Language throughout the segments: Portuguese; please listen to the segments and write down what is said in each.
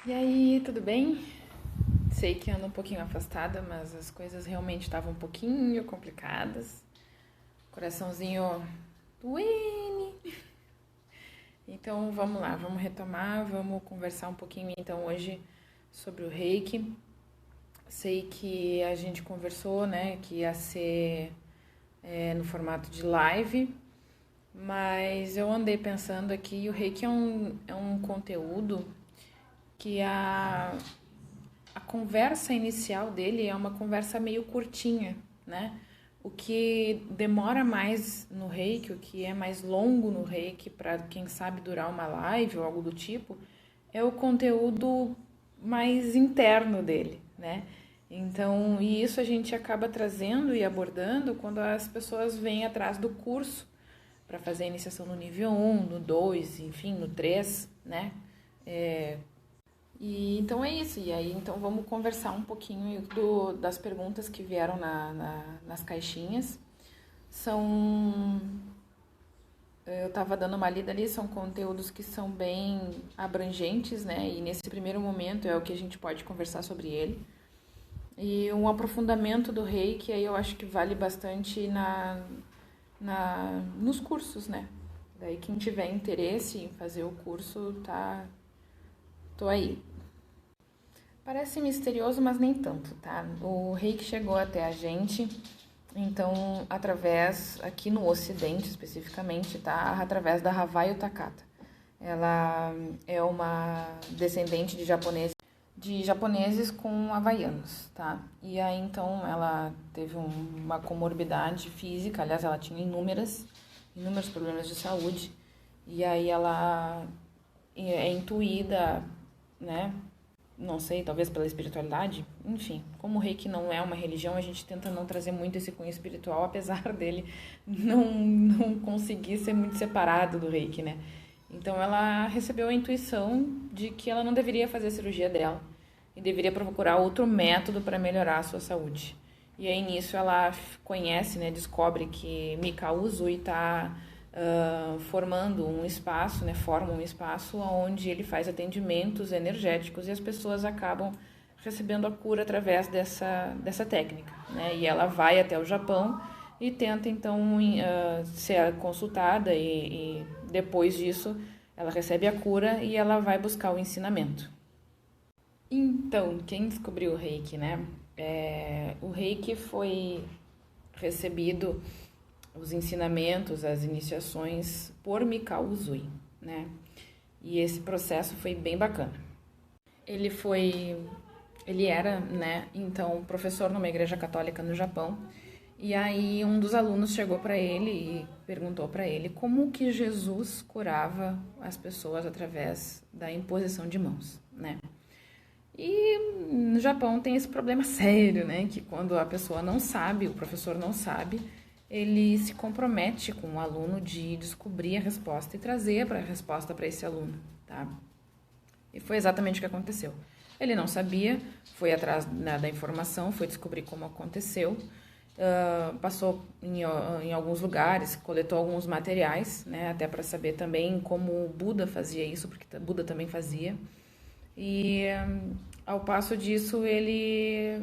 E aí, tudo bem? Sei que ando um pouquinho afastada, mas as coisas realmente estavam um pouquinho complicadas. Coraçãozinho doendo. Então vamos lá, vamos retomar, vamos conversar um pouquinho então hoje sobre o Reiki. Sei que a gente conversou, né, que ia ser no formato de live, mas eu andei pensando aqui, o Reiki é um conteúdo que a conversa inicial dele é uma conversa meio curtinha, né? O que demora mais no Reiki, o que é mais longo no Reiki, para quem sabe durar uma live ou algo do tipo, é o conteúdo mais interno dele, né? Então, e isso a gente acaba trazendo e abordando quando as pessoas vêm atrás do curso para fazer a iniciação no nível 1, no 2, enfim, no 3, né? E então é isso, e aí então vamos conversar um pouquinho das perguntas que vieram nas caixinhas. São, eu estava dando uma lida ali, são conteúdos que são bem abrangentes, né? E nesse primeiro momento é o que a gente pode conversar sobre ele. E um aprofundamento do Reiki, aí eu acho que vale bastante nos cursos, né? Daí quem tiver interesse em fazer o curso, tô aí. Parece misterioso, mas nem tanto, tá? O Reiki chegou até a gente, então, aqui no Ocidente especificamente, tá? Através da Havayo Takata. Ela é uma descendente de japoneses com havaianos, tá? E aí, então, ela teve uma comorbidade física, aliás, ela tinha inúmeros problemas de saúde, e aí ela é intuída, né? Não sei, talvez pela espiritualidade, enfim, como o Reiki não é uma religião, a gente tenta não trazer muito esse cunho espiritual, apesar dele não conseguir ser muito separado do Reiki, né? Então ela recebeu a intuição de que ela não deveria fazer a cirurgia dela e deveria procurar outro método para melhorar a sua saúde. E aí nisso ela conhece, né, descobre que Mikao Usui está formando um espaço, né, forma um espaço onde ele faz atendimentos energéticos e as pessoas acabam recebendo a cura através dessa técnica, né? E ela vai até o Japão e tenta então ser consultada e depois disso ela recebe a cura e ela vai buscar o ensinamento. Então, quem descobriu o Reiki, né? O Reiki foi recebido, os ensinamentos, as iniciações por Mikao Usui, né? E esse processo foi bem bacana. Ele era, né, então professor numa igreja católica no Japão. E aí um dos alunos chegou para ele e perguntou para ele como que Jesus curava as pessoas através da imposição de mãos, né? E no Japão tem esse problema sério, né? Que quando a pessoa não sabe, o professor não sabe, ele se compromete com o aluno de descobrir a resposta e trazer a resposta para esse aluno, tá? E foi exatamente o que aconteceu. Ele não sabia, foi atrás da informação, foi descobrir como aconteceu, passou em alguns lugares, coletou alguns materiais, né? Até para saber também como o Buda fazia isso, porque Buda também fazia. E ao passo disso ele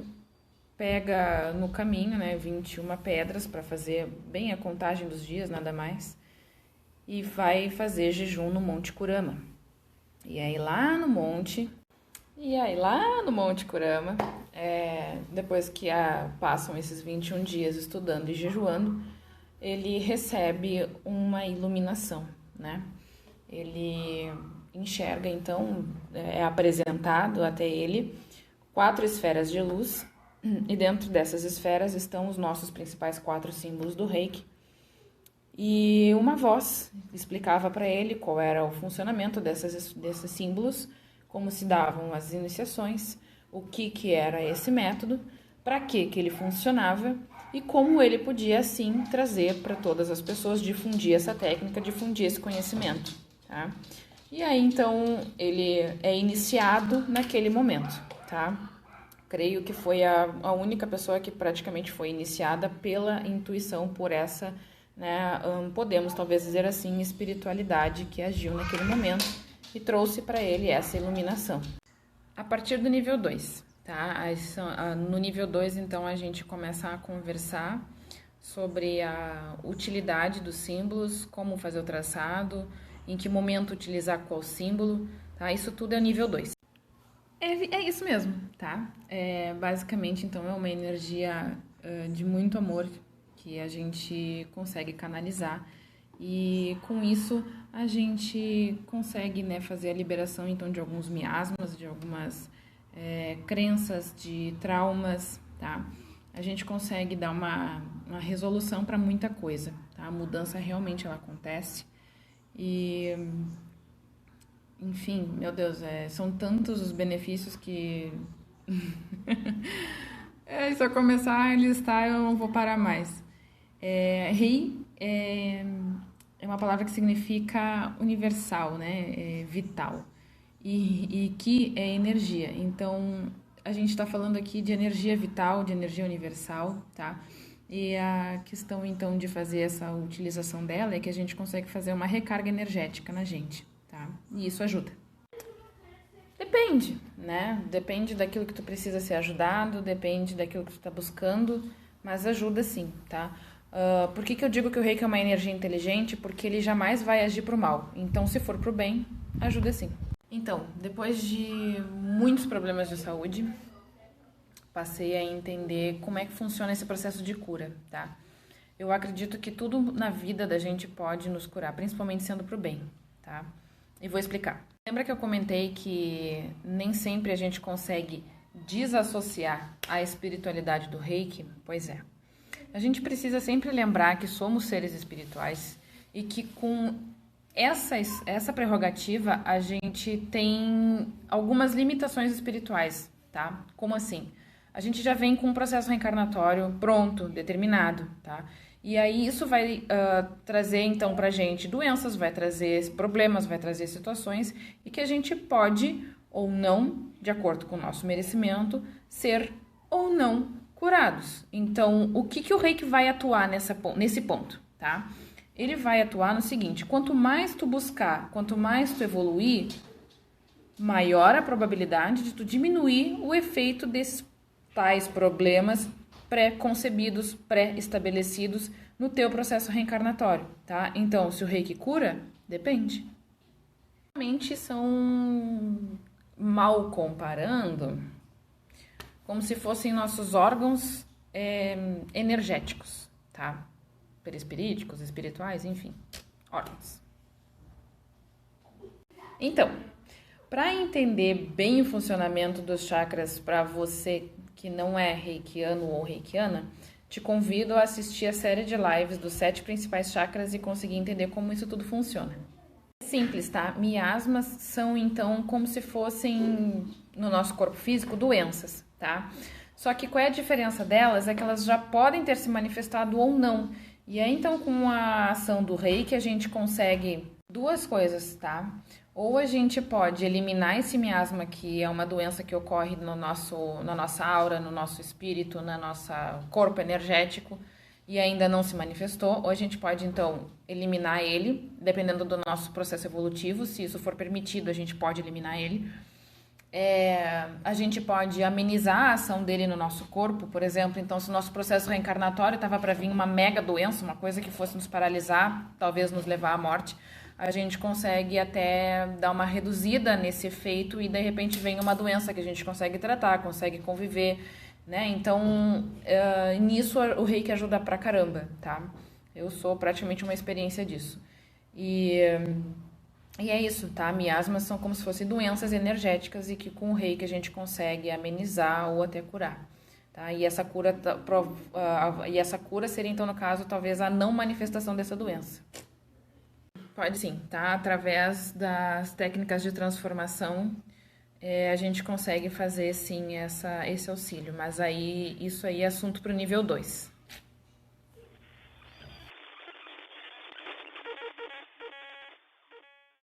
pega no caminho, né, 21 pedras para fazer bem a contagem dos dias, nada mais, e vai fazer jejum no Monte Kurama. E aí lá no Monte Kurama, depois que passam esses 21 dias estudando e jejuando, ele recebe uma iluminação, né? Ele enxerga, então, é apresentado até ele 4 esferas de luz, e dentro dessas esferas estão os nossos principais 4 símbolos do Reiki. E uma voz explicava para ele qual era o funcionamento desses símbolos, como se davam as iniciações, o que era esse método, para que ele funcionava e como ele podia, assim, trazer para todas as pessoas, difundir essa técnica, difundir esse conhecimento, tá? E aí, então, ele é iniciado naquele momento, tá? Creio que foi a única pessoa que praticamente foi iniciada pela intuição, por essa, né, podemos talvez dizer assim, espiritualidade que agiu naquele momento e trouxe para ele essa iluminação. A partir do nível 2, tá? No nível 2, então, a gente começa a conversar sobre a utilidade dos símbolos, como fazer o traçado, em que momento utilizar qual símbolo, tá? Isso tudo é o nível 2. É isso mesmo, tá? Basicamente, então, é uma energia de muito amor que a gente consegue canalizar e com isso a gente consegue, né, fazer a liberação então de alguns miasmas, de algumas crenças, de traumas, tá? A gente consegue dar uma resolução para muita coisa, tá? A mudança realmente ela acontece e, enfim, meu Deus, são tantos os benefícios que se eu começar a listar eu não vou parar mais. Rei é uma palavra que significa universal, né? Vital. E Ki é energia. Então, a gente está falando aqui de energia vital, de energia universal, tá? E a questão, então, de fazer essa utilização dela é que a gente consegue fazer uma recarga energética na gente, tá? E isso ajuda. Depende, né? Depende daquilo que tu precisa ser ajudado, depende daquilo que tu tá buscando, mas ajuda sim, tá? Por que eu digo que o reiki é uma energia inteligente? Porque ele jamais vai agir pro mal. Então, se for pro bem, ajuda sim. Então, depois de muitos problemas de saúde, passei a entender como é que funciona esse processo de cura, tá? Eu acredito que tudo na vida da gente pode nos curar, principalmente sendo pro bem, tá? E vou explicar. Lembra que eu comentei que nem sempre a gente consegue desassociar a espiritualidade do reiki? Pois é. A gente precisa sempre lembrar que somos seres espirituais e que com essa prerrogativa a gente tem algumas limitações espirituais, tá? Como assim? A gente já vem com um processo reencarnatório pronto, determinado, tá? E aí isso vai trazer então pra gente doenças, vai trazer problemas, vai trazer situações e que a gente pode ou não, de acordo com o nosso merecimento, ser ou não curados. Então, o que o reiki vai atuar nesse ponto, tá? Ele vai atuar no seguinte: quanto mais tu buscar, quanto mais tu evoluir, maior a probabilidade de tu diminuir o efeito desses tais problemas pré-concebidos, pré-estabelecidos no teu processo reencarnatório, tá? Então, se o reiki cura, depende. Realmente são, mal comparando, como se fossem nossos órgãos energéticos, tá? Perispiríticos, espirituais, enfim, órgãos. Então, para entender bem o funcionamento dos chakras para você que não é reikiano ou reikiana, te convido a assistir a série de lives dos 7 principais chakras e conseguir entender como isso tudo funciona. É simples, tá? Miasmas são, então, como se fossem, no nosso corpo físico, doenças, tá? Só que qual é a diferença delas? É que elas já podem ter se manifestado ou não. E aí, então, com a ação do reiki, a gente consegue duas coisas, tá? Ou a gente pode eliminar esse miasma, que é uma doença que ocorre na nossa aura, no nosso espírito, no nosso corpo energético e ainda não se manifestou. Ou a gente pode, então, eliminar ele, dependendo do nosso processo evolutivo. Se isso for permitido, a gente pode eliminar ele. A gente pode amenizar a ação dele no nosso corpo, por exemplo. Então, se o nosso processo reencarnatório estava para vir uma mega doença, uma coisa que fosse nos paralisar, talvez nos levar à morte, a gente consegue até dar uma reduzida nesse efeito e de repente vem uma doença que a gente consegue tratar, consegue conviver, né? Então, nisso o reiki ajuda pra caramba, tá? Eu sou praticamente uma experiência disso. E é isso, tá? Miasmas são como se fossem doenças energéticas e que com o reiki a gente consegue amenizar ou até curar, tá? E essa cura seria, então, no caso, talvez a não manifestação dessa doença. Pode sim, tá? Através das técnicas de transformação, a gente consegue fazer sim esse auxílio, mas isso aí é assunto para o nível 2.